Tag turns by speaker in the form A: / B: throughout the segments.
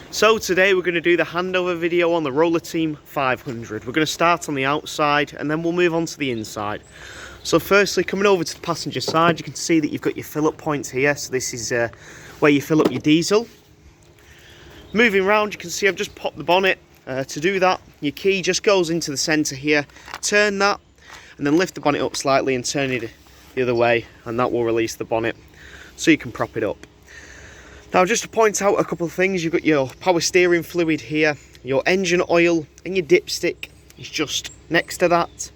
A: So today we're going to do the handover video on the Rollerteam 500. We're going to start on the outside and then we'll move on to the inside. So firstly, coming over to the passenger side, you can see that you've got your fill up points here. So this is where you fill up your diesel. Moving around, you can see I've just popped the bonnet. To do that, your key just goes into the centre here. Turn that and then lift the bonnet up slightly and turn it the other way, and that will release the bonnet so you can prop it up. Now, just to point out a couple of things, you've got your power steering fluid here, your engine oil and your dipstick is just next to that.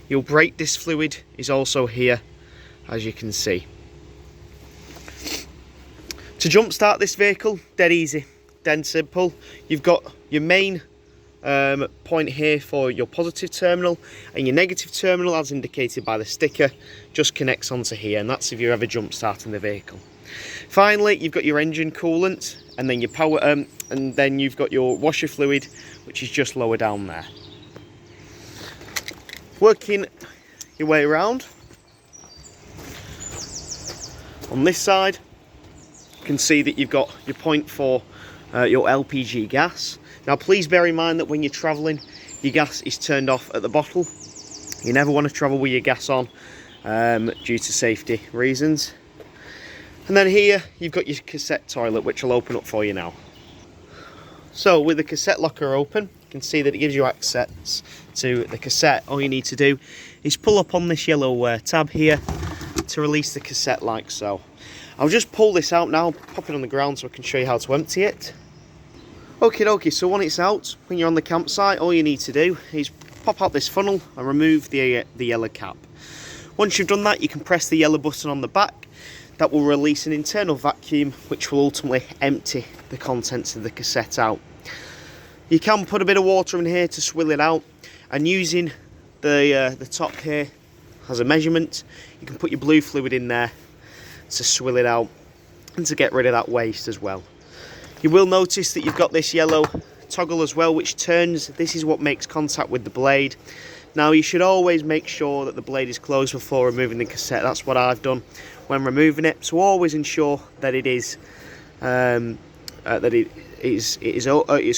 A: Your brake disc fluid is also here, as you can see. To jump start this vehicle, dead easy, dead simple. You've got your main point here for your positive terminal, and your negative terminal, as indicated by the sticker, just connects onto here, and that's if you're ever jump starting the vehicle. Finally, you've got your engine coolant, and then your power, and then you've got your washer fluid, which is just lower down there. Working your way around on this side, you can see that you've got your point for your LPG gas. Now, please bear in mind that when you're travelling, your gas is turned off at the bottle. You never want to travel with your gas on due to safety reasons. And then here you've got your cassette toilet, which I'll open up for you now. So with the cassette locker open, you can see that it gives you access to the cassette. All you need to do is pull up on this yellow tab here to release the cassette like so. I'll just pull this out now, pop it on the ground so I can show you how to empty it. Okie dokie, so when it's out, when you're on the campsite, all you need to do is pop out this funnel and remove the yellow cap. Once you've done that, you can press the yellow button on the back. That will release an internal vacuum, which will ultimately empty the contents of the cassette out. You can put a bit of water in here to swill it out, and using the top here as a measurement, you can put your blue fluid in there to swill it out and to get rid of that waste as well. You will notice that you've got this yellow toggle as well, which turns. This is what makes contact with the blade. Now, you should always make sure that the blade is closed before removing the cassette. That's what I've done when removing it. So always ensure that it is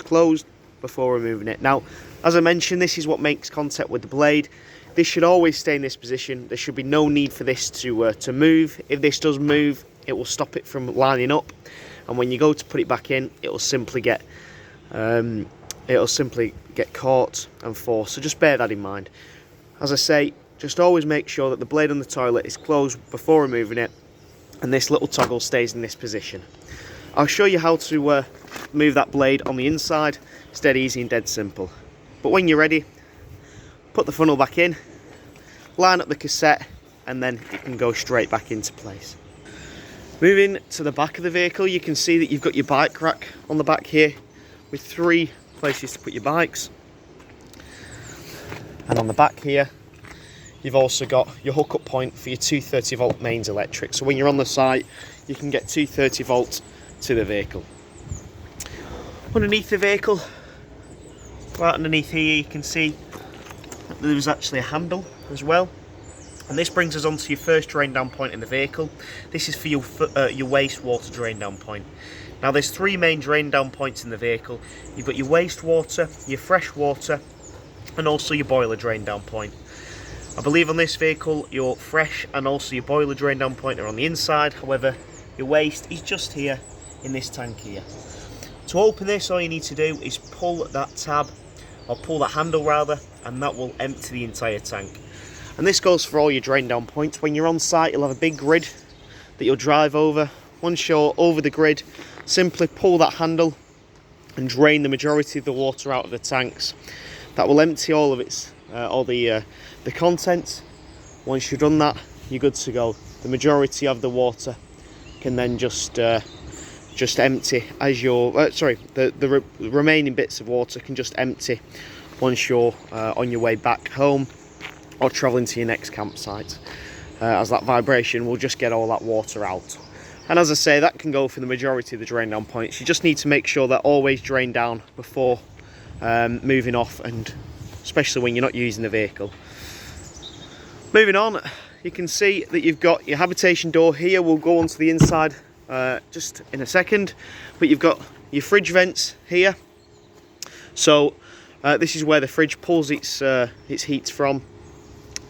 A: closed before removing it. Now, as I mentioned, this is what makes contact with the blade. This should always stay in this position. There should be no need for this to move. If this does move, it will stop it from lining up, and when you go to put it back in, it will simply get caught and forced. So just bear that in mind. As I say, just always make sure that the blade on the toilet is closed before removing it, and this little toggle stays in this position. I'll show you how to move that blade on the inside. It's dead easy and dead simple. But when you're ready, put the funnel back in, line up the cassette, and then it can go straight back into place. Moving to the back of the vehicle, you can see that you've got your bike rack on the back here with 3 places to put your bikes. And on the back here, you've also got your hookup point for your 230 volt mains electric. So when you're on the site, you can get 230 volt to the vehicle. Underneath the vehicle, right underneath here, you can see that there's actually a handle as well. And this brings us on to your first drain down point in the vehicle. This is for your wastewater drain down point. Now, there's 3 main drain down points in the vehicle. You've got your wastewater, your fresh water, and also your boiler drain down point. I believe on this vehicle, your fresh and also your boiler drain down point are on the inside. However, your waste is just here in this tank here. To open this, all you need to do is pull that tab, or pull that handle rather, and that will empty the entire tank. And this goes for all your drain down points. When you're on site, you'll have a big grid that you'll drive over. Once you're over the grid, simply pull that handle and drain the majority of the water out of the tanks. That will empty all of the contents. Once you've done that, you're good to go. The majority of the water can then just empty as the remaining bits of water can just empty once you're on your way back home or travelling to your next campsite, as that vibration will just get all that water out. And as I say, that can go for the majority of the drain down points. You just need to make sure that always drain down before moving off, and especially when you're not using the vehicle. Moving on, you can see that you've got your habitation door here. We'll go onto the inside just in a second, but you've got your fridge vents here. So this is where the fridge pulls its heat from,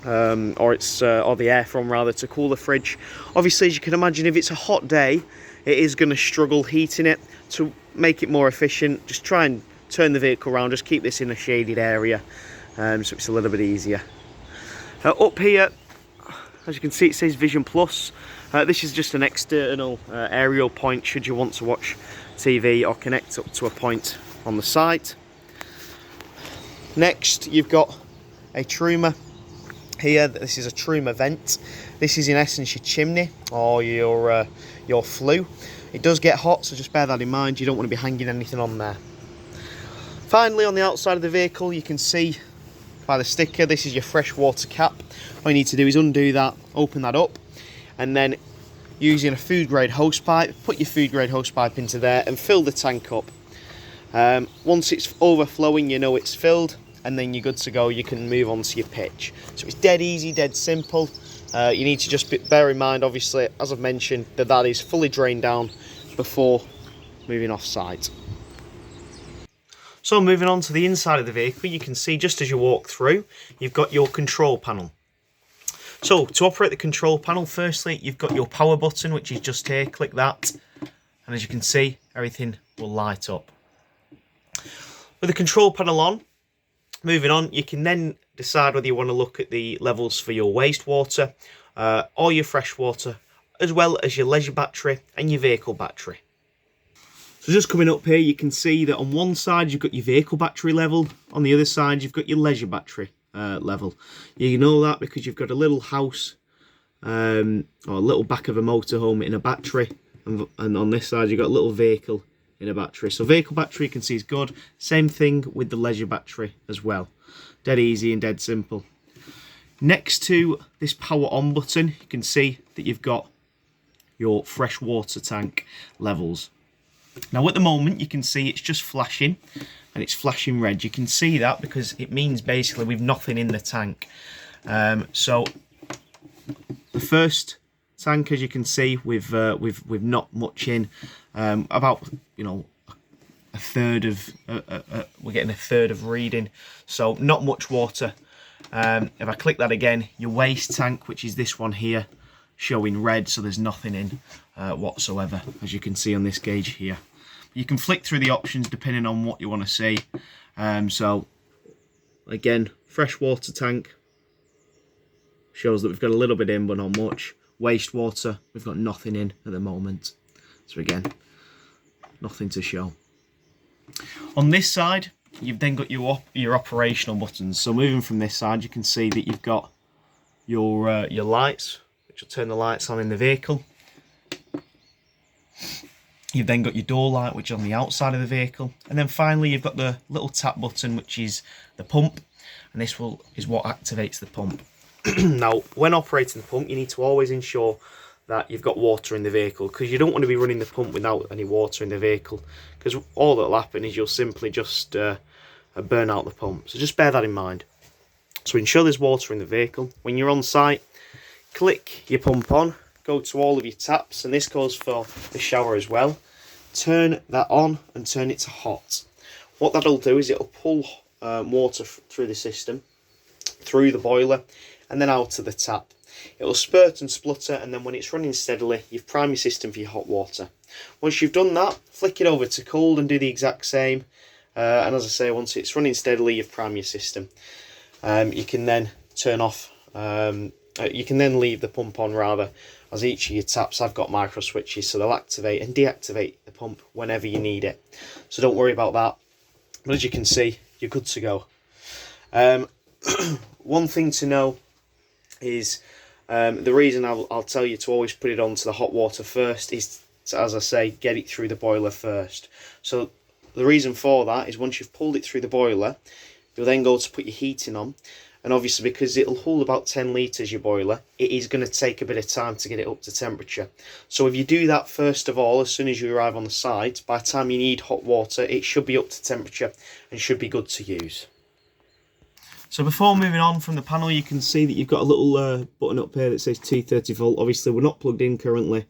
A: or the air from rather, to cool the fridge. Obviously, as you can imagine, if it's a hot day, it is going to struggle heating it. To make it more efficient, just try and turn the vehicle around, just keep this in a shaded area, so it's a little bit easier. Up here, as you can see, it says Vision Plus. This is just an external aerial point should you want to watch TV or connect up to a point on the site. Next, you've got a truma here. This is a truma vent. This is in essence your chimney or your flue. It does get hot, so just bear that in mind. You don't want to be hanging anything on there. Finally, on the outside of the vehicle, you can see by the sticker, this is your freshwater cap. All you need to do is undo that, open that up, and then using a food grade hose pipe, put your food grade hose pipe into there and fill the tank up. Once it's overflowing, you know it's filled, and then you're good to go. You can move on to your pitch. So it's dead easy, dead simple. You need to just bear in mind, obviously, as I've mentioned, that is fully drained down before moving off site. So moving on to the inside of the vehicle, you can see just as you walk through, you've got your control panel. So to operate the control panel, firstly, you've got your power button, which is just here. Click that, and as you can see, everything will light up. With the control panel on, moving on, you can then decide whether you want to look at the levels for your wastewater or your freshwater, as well as your leisure battery and your vehicle battery. So just coming up here, you can see that on one side you've got your vehicle battery level, on the other side you've got your leisure battery level. You know that because you've got a little house or a little back of a motorhome in a battery, and on this side you've got a little vehicle in a battery. So vehicle battery you can see is good. Same thing with the leisure battery as well. Dead easy and dead simple. Next to this power on button, you can see that you've got your freshwater tank levels. Now at the moment you can see it's just flashing, and it's flashing red. You can see that because it means basically we've nothing in the tank. So the first tank, as you can see, we've not much in, about, you know, a third of we're getting a third of reading, so not much water. If I click that again, your waste tank, which is this one here, showing red, so there's nothing in whatsoever, as you can see on this gauge here. You can flick through the options depending on what you want to see. So again, freshwater tank shows that we've got a little bit in but not much. Wastewater, we've got nothing in at the moment, so again, nothing to show. On this side, you've then got your operational buttons. So moving from this side, you can see that you've got your lights, which will turn the lights on in the vehicle. You've then got your door light, which is on the outside of the vehicle, and then finally you've got the little tap button, which is the pump, and this is what activates the pump. Now, when operating the pump, you need to always ensure that you've got water in the vehicle, because you don't want to be running the pump without any water in the vehicle, because all that will happen is you'll simply just burn out the pump. So just bear that in mind. So ensure there's water in the vehicle. When you're on site, click your pump on, go to all of your taps, and this goes for the shower as well. Turn that on and turn it to hot. What that'll do is it'll pull water through the system, through the boiler, and then out to the tap. It'll spurt and splutter, and then when it's running steadily, you've primed your system for your hot water. Once you've done that, flick it over to cold and do the exact same. And as I say, once it's running steadily, you've primed your system. You can then turn off, you can then leave the pump on rather, as each of your taps have got micro switches, so they'll activate and deactivate the pump whenever you need it. So don't worry about that. But as you can see, you're good to go. One thing to know is the reason I'll tell you to always put it onto the hot water first is to, as I say, get it through the boiler first. So the reason for that is once you've pulled it through the boiler, you'll then go to put your heating on, and obviously because it'll hold about 10 litres, your boiler, it is going to take a bit of time to get it up to temperature. So if you do that first of all, as soon as you arrive on the site, by the time you need hot water, it should be up to temperature and should be good to use. So before moving on from the panel, you can see that you've got a little button up here that says 230 volt. Obviously we're not plugged in currently,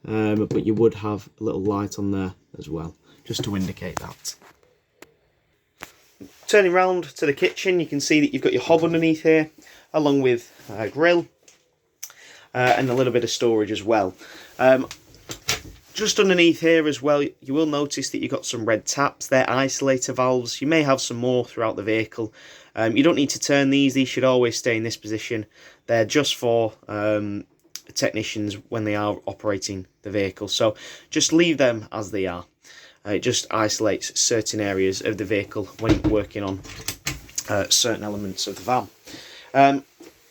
A: but you would have a little light on there as well. just to indicate that. Turning round to the kitchen, you can see that you've got your hob underneath here, along with a grill and a little bit of storage as well. Just underneath here as well, you will notice that you've got some red taps. They're isolator valves. You may have some more throughout the vehicle. You don't need to turn these should always stay in this position. They're just for technicians when they are operating the vehicle, so just leave them as they are. It just isolates certain areas of the vehicle when working on certain elements of the van.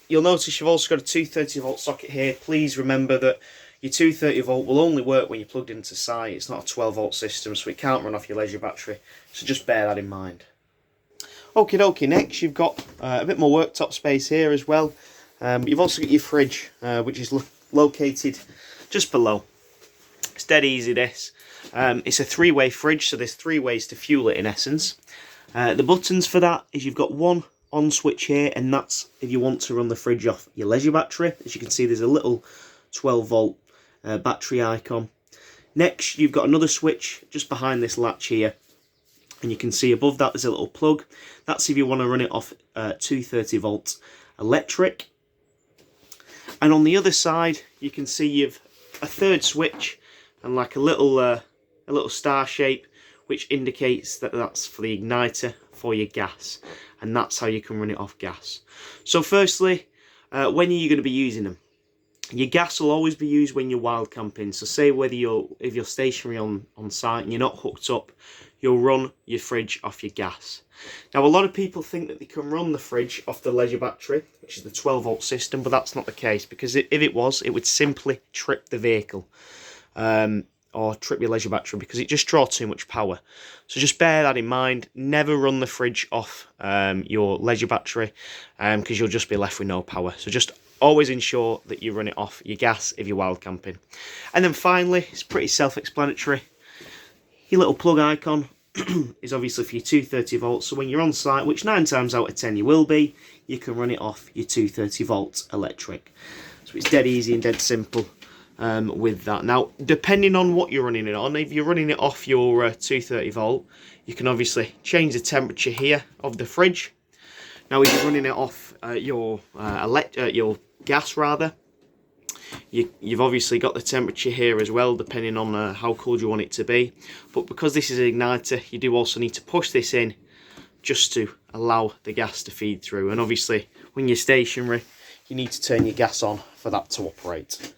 A: You'll notice you've also got a 230 volt socket here. Please remember that your 230 volt will only work when you're plugged into site. It's not a 12 volt system, so it can't run off your leisure battery, so just bear that in mind. Okie dokie, next you've got a bit more worktop space here as well. You've also got your fridge, which is located just below. It's dead easy, this. It's a 3-way fridge, so there's 3 ways to fuel it in essence. The buttons for that is you've got one on switch here, and that's if you want to run the fridge off your leisure battery. As you can see, there's a little 12 volt battery icon. Next, you've got another switch just behind this latch here, and you can see above that there's a little plug. That's if you want to run it off 230 volt electric. And on the other side, you can see you've a third switch and like a little star shape, which indicates that that's for the igniter for your gas, and that's how you can run it off gas. So firstly, when are you going to be using them? Your gas will always be used when you're wild camping. So say if you're stationary on site and you're not hooked up, you'll run your fridge off your gas. Now, a lot of people think that they can run the fridge off the leisure battery, which is the 12 volt system, but that's not the case, because if it was, it would simply trip the vehicle or trip your leisure battery, because it just draws too much power. So just bear that in mind. Never run the fridge off your leisure battery, because you'll just be left with no power. So just always ensure that you run it off your gas if you're wild camping. And then finally, it's pretty self-explanatory. Your little plug icon is obviously for your 230 volts, so when you're on site, which 9 times out of 10 you will be, you can run it off your 230 volts electric. So it's dead easy and dead simple with that. Now, depending on what you're running it on, if you're running it off your 230 volt, you can obviously change the temperature here of the fridge. Now, if you're running it off your gas rather, you've obviously got the temperature here as well, depending on how cold you want it to be. But because this is an igniter, you do also need to push this in just to allow the gas to feed through. And obviously, when you're stationary, you need to turn your gas on for that to operate.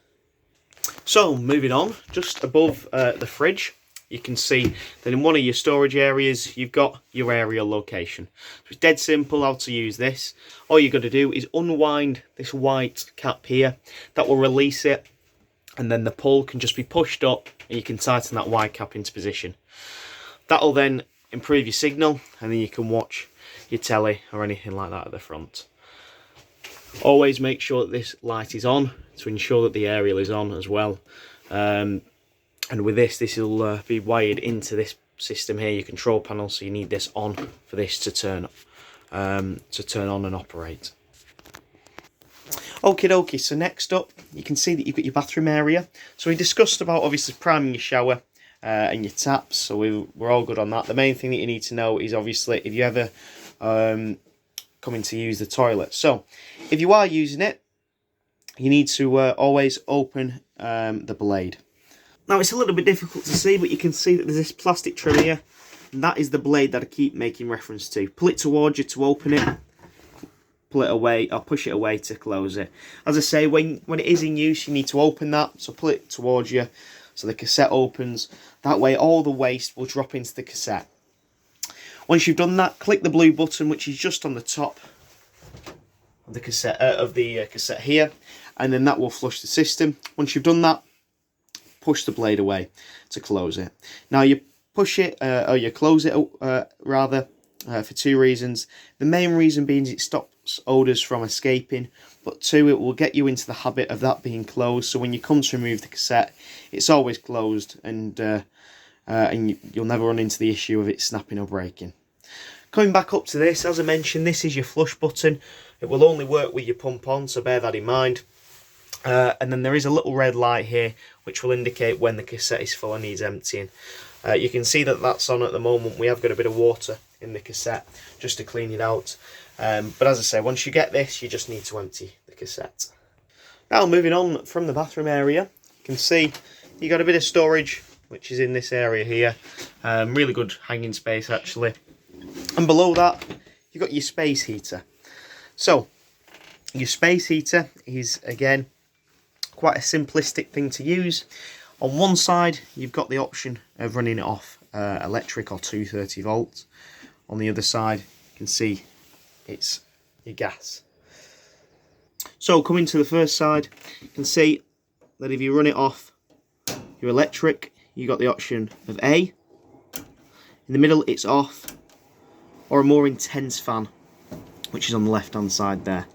A: So, moving on, just above the fridge, you can see that in one of your storage areas, you've got your aerial location. So it's dead simple how to use this. All you've got to do is unwind this white cap here. That will release it, and then the pull can just be pushed up, and you can tighten that white cap into position. That'll then improve your signal, and then you can watch your telly or anything like that at the front. Always make sure that this light is on to ensure that the aerial is on as well. And with this will be wired into this system here, your control panel. So you need this on for this to turn on and operate. Okie dokie. So next up, you can see that you've got your bathroom area. So we discussed about obviously priming your shower and your taps. So we're all good on that. The main thing that you need to know is obviously if you ever coming to use the toilet. So if you are using it, you need to always open the blade. Now, it's a little bit difficult to see, but you can see that there's this plastic trim here, and that is the blade that I keep making reference to. Pull it towards you to open it, pull it away, or push it away to close it. As I say, when it is in use, you need to open that, so pull it towards you so the cassette opens. That way all the waste will drop into the cassette. Once you've done that, click the blue button, which is just on the top of the cassette here, and then that will flush the system. Once you've done that, push the blade away to close it. Now you push it, or you close it rather, for 2 reasons. The main reason being it stops odours from escaping, but 2, it will get you into the habit of that being closed, so when you come to remove the cassette, it's always closed, and you'll never run into the issue of it snapping or breaking. Coming back up to this, as I mentioned, this is your flush button. It will only work with your pump on, so bear that in mind. And then there is a little red light here which will indicate when the cassette is full and needs emptying. You can see that that's on at the moment. We have got a bit of water in the cassette just to clean it out. But as I say, once you get this, you just need to empty the cassette. Now moving on from the bathroom area, you can see you got a bit of storage which is in this area here. Really good hanging space actually. And below that, you've got your space heater. So your space heater is again quite a simplistic thing to use. On one side, you've got the option of running it off electric or 230 volts. On the other side, you can see it's your gas. So coming to the first side, you can see that if you run it off your electric, you've got the option of A. In the middle, it's off, or a more intense fan, which is on the left hand side there.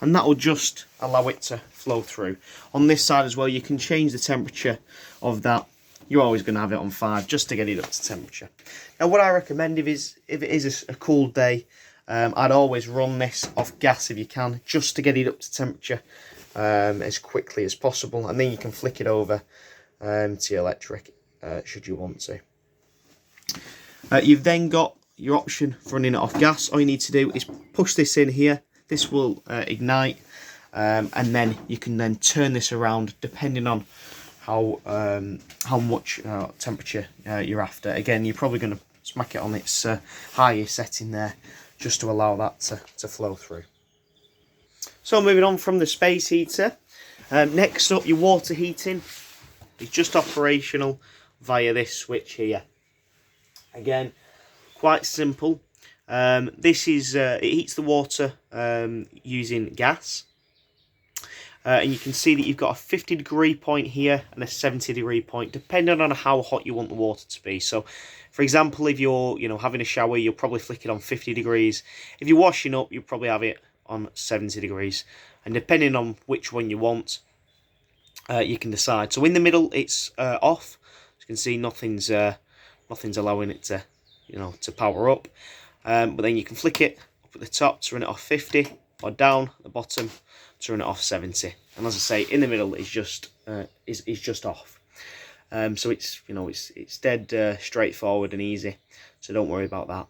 A: And that will just allow it to flow through. On this side as well, you can change the temperature of that. You're always going to have it on 5 just to get it up to temperature. Now what I recommend if it is a cool day, I'd always run this off gas if you can, just to get it up to temperature as quickly as possible. And then you can flick it over to your electric should you want to. You've then got your option for running it off gas. All you need to do is push this in here. This will ignite, and then you can then turn this around depending on how much temperature you're after. Again, you're probably going to smack it on its highest setting there, just to allow that to flow through. So moving on from the space heater, next up your water heating is just operational via this switch here. Again, quite simple. This is it heats the water using gas, and you can see that you've got a 50-degree point here and a 70-degree point, depending on how hot you want the water to be. So, for example, if you're having a shower, you'll probably flick it on 50 degrees. If you're washing up, you'll probably have it on 70 degrees, and depending on which one you want, you can decide. So in the middle, it's off. As you can see, nothing's allowing it to to power up. But then you can flick it up at the top to run it off 50, or down at the bottom to run it off 70. And as I say, in the middle is just off. So it's dead straightforward and easy. So don't worry about that.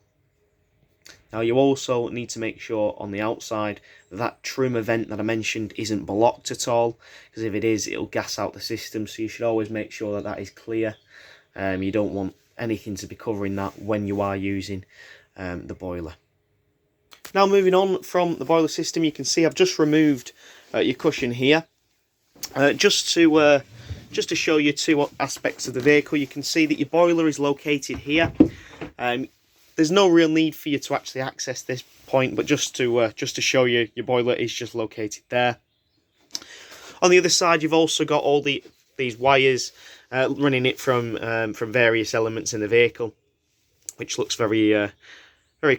A: Now you also need to make sure on the outside that trimmer vent that I mentioned isn't blocked at all, because if it is, it'll gas out the system. So you should always make sure that is clear. You don't want anything to be covering that when you are using the boiler. Now moving on from the boiler system, you can see I've just removed your cushion here, just to show you two aspects of the vehicle. You can see that your boiler is located here. There's no real need for you to actually access this point, but just to show you, your boiler is just located there. On the other side, you've also got all these wires running it from various elements in the vehicle, which looks very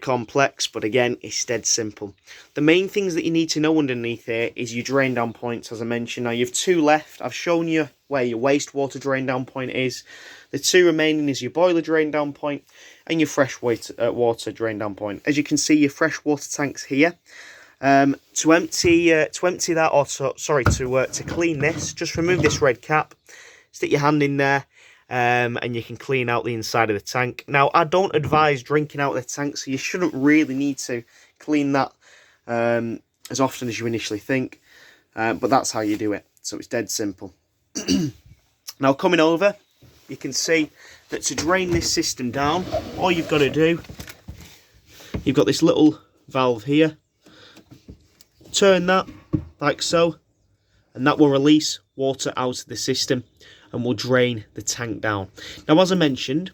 A: complex, but again, it's dead simple. The main things that you need to know underneath here is your drain down points, as I mentioned. Now you have two left. I've shown you where your wastewater drain down point is. The two remaining is your boiler drain down point and your fresh water drain down point. As you can see, your fresh water tank's here. To empty that, or to clean this, just remove this red cap, stick your hand in there, and you can clean out the inside of the tank. Now, I don't advise drinking out of the tank, so you shouldn't really need to clean that as often as you initially think, but that's how you do it. So it's dead simple. Now, coming over, you can see that to drain this system down, all you've got to do, you've got this little valve here. Turn that like so, and that will release water out of the system and will drain the tank down. Now, as I mentioned,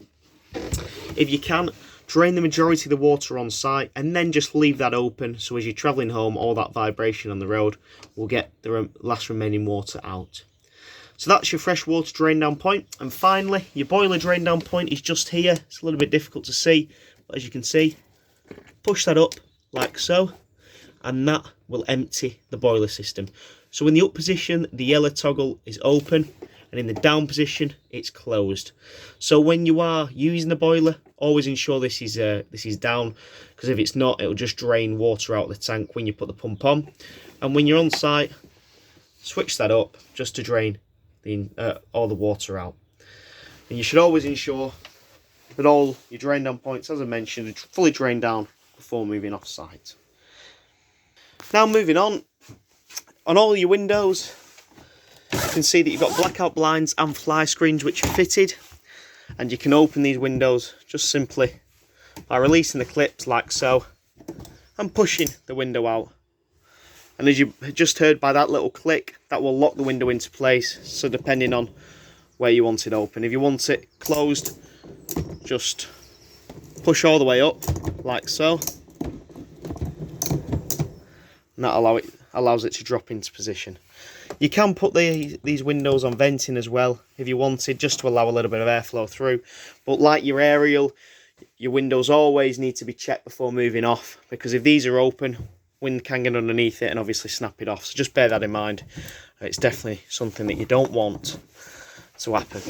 A: if you can, drain the majority of the water on site and then just leave that open, so as you're travelling home, all that vibration on the road will get the last remaining water out. So that's your fresh water drain down point. And finally, your boiler drain down point is just here. It's a little bit difficult to see, but as you can see, push that up like so, and that will empty the boiler system. So in the up position, the yellow toggle is open, and in the down position, it's closed. So when you are using the boiler, always ensure this is down, because if it's not, it'll just drain water out of the tank when you put the pump on. And when you're on site, switch that up just to drain all the water out. And you should always ensure But all your drain down points, as I mentioned, are fully drained down before moving off site. Now moving on all your windows, you can see that you've got blackout blinds and fly screens which are fitted, and you can open these windows just simply by releasing the clips like so and pushing the window out. And as you just heard by that little click, that will lock the window into place. So depending on where you want it open, if you want it closed, just push all the way up like so, and that allows it to drop into position. You can put these windows on venting as well if you wanted, just to allow a little bit of airflow through. But like your aerial, your windows always need to be checked before moving off, because if these are open, wind can get underneath it and obviously snap it off. So just bear that in mind. It's definitely something that you don't want to happen.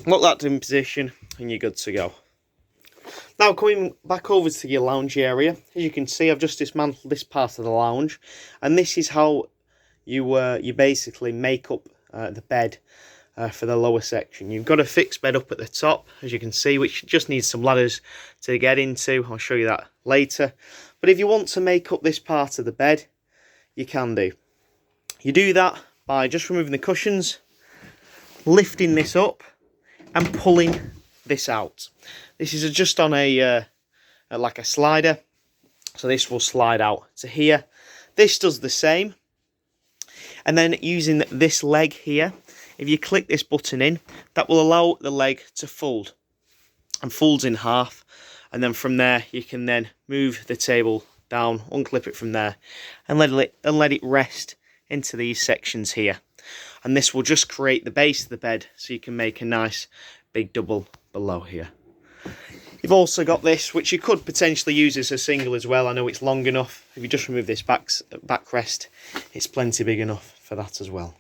A: Lock that in position and you're good to go. Now coming back over to your lounge area, as you can see, I've just dismantled this part of the lounge, and this is how you basically make up the bed for the lower section. You've got a fixed bed up at the top, as you can see, which just needs some ladders to get into. I'll show you that later. But if you want to make up this part of the bed, you can do. You do that by just removing the cushions, lifting this up and pulling this out. This is just on like a slider, so this will slide out to here. This does the same, and then using this leg here, if you click this button in, that will allow the leg to fold, and folds in half, and then from there you can then move the table down, unclip it from there, and let it rest into these sections here. And this will just create the base of the bed, so you can make a nice big double below here. You've also got this, which you could potentially use as a single as well. I know it's long enough. If you just remove this backrest, it's plenty big enough for that as well.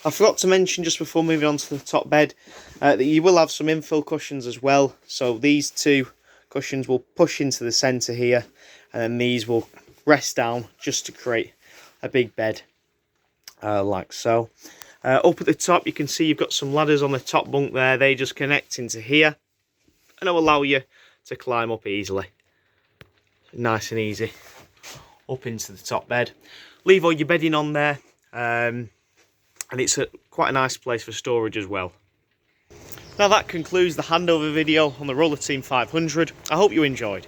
A: I forgot to mention just before moving on to the top bed that you will have some infill cushions as well. So these two cushions will push into the centre here, and then these will rest down just to create a big bed like so. Up at the top, you can see you've got some ladders on the top bunk there. They just connect into here, and it will allow you to climb up easily. Nice and easy up into the top bed. Leave all your bedding on there, and it's quite a nice place for storage as well. Now that concludes the handover video on the Rollerteam 500. I hope you enjoyed.